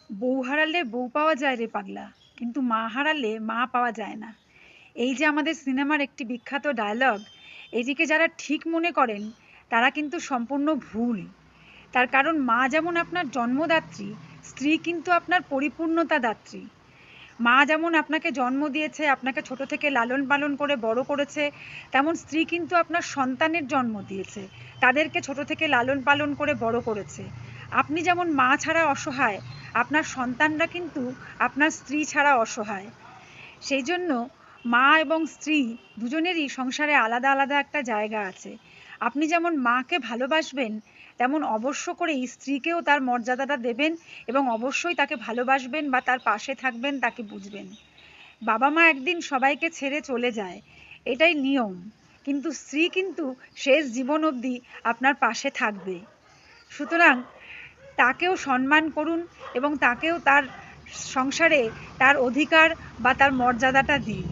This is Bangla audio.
বউ হারালে বউ পাওয়া যায় রে পাগলা, কিন্তু মা হারালে মা পাওয়া যায় না। এই যে আমাদের সিনেমার একটি বিখ্যাত ডায়লগ, এটিকে যারা ঠিক মনে করেন তারা কিন্তু সম্পূর্ণ ভুল। তার কারণ মা যেমন আপনার জন্মদাত্রী, স্ত্রী কিন্তু আপনার পরিপূর্ণতা দাত্রী। মা যেমন আপনাকে জন্ম দিয়েছে, আপনাকে ছোট থেকে লালন পালন করে বড় করেছে, তেমন স্ত্রী কিন্তু আপনার সন্তানের জন্ম দিয়েছে, তাদেরকে ছোট থেকে লালন পালন করে বড় করেছে। আপনি যেমন মা ছাড়া অসহায়, আপনার সন্তানরা কিন্তু আপনার স্ত্রী ছাড়া অসহায়। সেই জন্য মা এবং স্ত্রী দুজনেরই সংসারে আলাদা আলাদা একটা জায়গা আছে। আপনি যেমন মাকে ভালোবাসবেন, তেমন অবশ্য করেই স্ত্রীকেও তার মর্যাদাটা দেবেন এবং অবশ্যই তাকে ভালোবাসবেন বা তার পাশে থাকবেন, তাকে বুঝবেন। বাবা মা একদিন সবাইকে ছেড়ে চলে যায়, এটাই নিয়ম, কিন্তু স্ত্রী কিন্তু শেষ জীবন অবধি আপনার পাশে থাকবে। সুতরাং তাকেও সম্মান করুন এবং তাকেও তার সংসারে তার অধিকার বা তার মর্যাদাটা দিন।